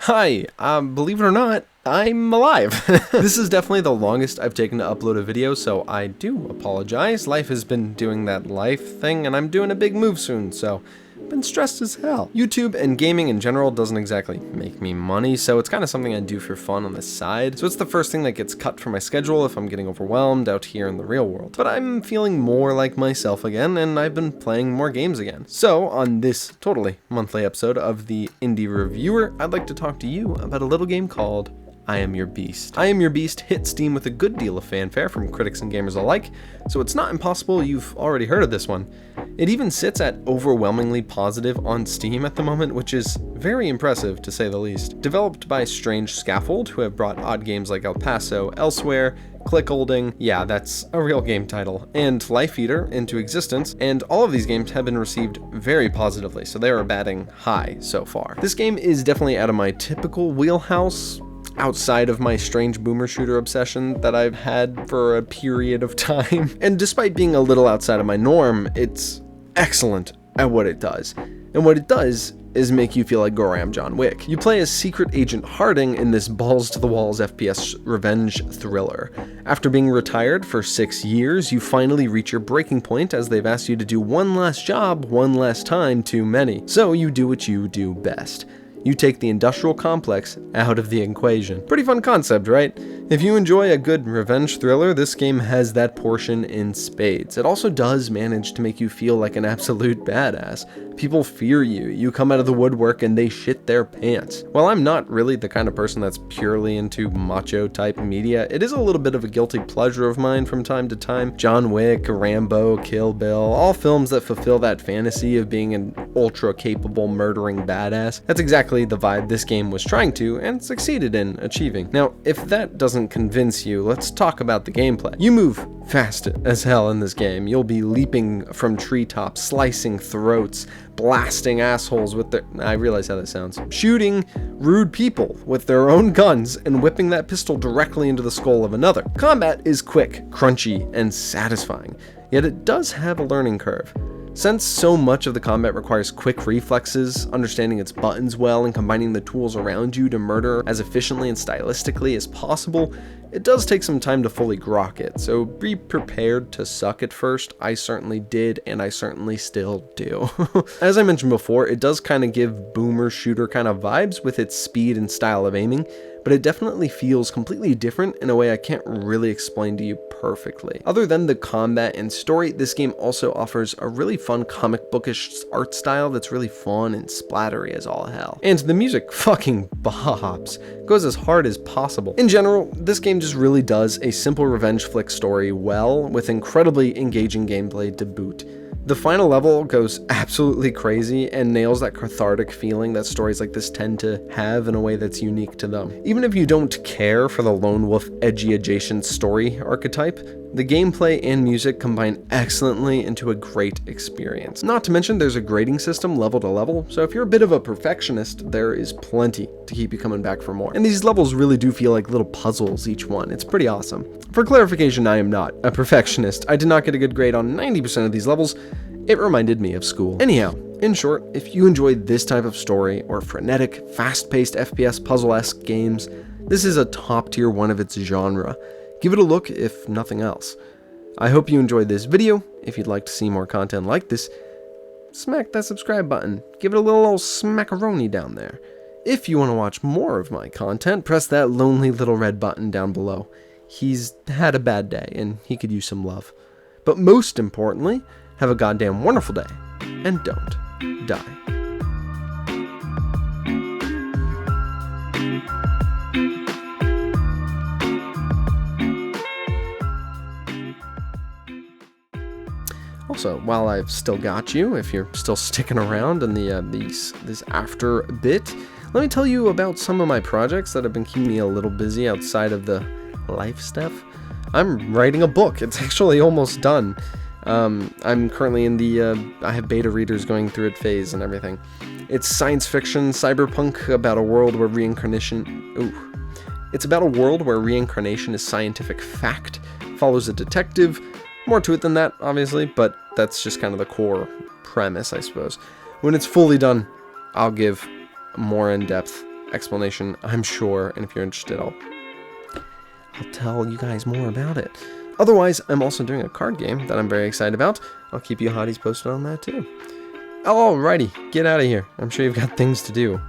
Hi, believe it or not, I'm alive. This is definitely the longest I've taken to upload a video, so I do apologize. Life has been doing that life thing, and I'm doing a big move soon, so I've been stressed as hell. YouTube and gaming in general doesn't exactly make me money, so it's kind of something I do for fun on the side. So it's the first thing that gets cut from my schedule if I'm getting overwhelmed out here in the real world. But I'm feeling more like myself again, and I've been playing more games again. So on this totally monthly episode of the Indie Reviewer, I'd like to talk to you about a little game called I Am Your Beast. I Am Your Beast hit Steam with a good deal of fanfare from critics and gamers alike, so it's not impossible you've already heard of this one. It even sits at overwhelmingly positive on Steam at the moment, which is very impressive to say the least. Developed by Strange Scaffold, who have brought odd games like El Paso, Elsewhere, Clickholding, yeah, that's a real game title, and Life Eater into existence, and all of these games have been received very positively, so they are batting high so far. This game is definitely out of my typical wheelhouse, outside of my strange boomer shooter obsession that I've had for a period of time. And despite being a little outside of my norm, it's excellent at what it does. And what it does is make you feel like Goram John Wick. You play as Secret Agent Harding in this balls-to-the-walls FPS revenge thriller. After being retired for 6 years, you finally reach your breaking point as they've asked you to do one last job, one last time too many. So you do what you do best. You take the industrial complex out of the equation. Pretty fun concept, right? If you enjoy a good revenge thriller, this game has that portion in spades. It also does manage to make you feel like an absolute badass. People fear you, you come out of the woodwork and they shit their pants. While I'm not really the kind of person that's purely into macho type media, it is a little bit of a guilty pleasure of mine from time to time. John Wick, Rambo, Kill Bill, all films that fulfill that fantasy of being an ultra capable murdering badass. That's exactly the vibe this game was trying to and succeeded in achieving. Now, if that doesn't convince you, let's talk about the gameplay. You move fast as hell in this game. You'll be leaping from treetops, slicing throats, blasting assholes with their, I realize how that sounds, shooting rude people with their own guns and whipping that pistol directly into the skull of another. Combat is quick, crunchy, and satisfying, yet it does have a learning curve. Since so much of the combat requires quick reflexes, understanding its buttons well, and combining the tools around you to murder as efficiently and stylistically as possible, it does take some time to fully grok it, so be prepared to suck at first. I certainly did, and I certainly still do. As I mentioned before, it does kind of give boomer shooter kind of vibes with its speed and style of aiming, but it definitely feels completely different in a way I can't really explain to you perfectly. Other than the combat and story, this game also offers a really fun comic bookish art style that's really fun and splattery as all hell. And the music fucking bops, goes as hard as possible. In general, this game just really does a simple revenge flick story well, with incredibly engaging gameplay to boot. The final level goes absolutely crazy and nails that cathartic feeling that stories like this tend to have in a way that's unique to them. Even if you don't care for the lone wolf edgy adjacent story archetype, the gameplay and music combine excellently into a great experience. Not to mention there's a grading system level to level, so if you're a bit of a perfectionist, there is plenty to keep you coming back for more. And these levels really do feel like little puzzles each one. It's pretty awesome. For clarification, I am not a perfectionist. I did not get a good grade on 90% of these levels. It reminded me of school. Anyhow, in short, if you enjoy this type of story or frenetic, fast-paced FPS puzzle-esque games, this is a top tier one of its genre. Give it a look if nothing else. I hope you enjoyed this video. If you'd like to see more content like this, smack that subscribe button. Give it a little old smackaroni down there. If you want to watch more of my content, press that lonely little red button down below. He's had a bad day and he could use some love. But most importantly, have a goddamn wonderful day and don't die. Also, while I've still got you, if you're still sticking around in this after bit, let me tell you about some of my projects that have been keeping me a little busy outside of the life stuff. I'm writing a book. It's actually almost done. I'm currently in the I have beta readers going through it phase and everything. It's science fiction, cyberpunk, about a world where It's about a world where reincarnation is scientific fact, follows a detective. More to it than that, obviously, but that's just kind of the core premise, I suppose. When it's fully done, I'll give more in-depth explanation, I'm sure, and if you're interested, I'll tell you guys more about it. Otherwise, I'm also doing a card game that I'm very excited about. I'll keep you hotties posted on that too. Alrighty, get out of here. I'm sure you've got things to do.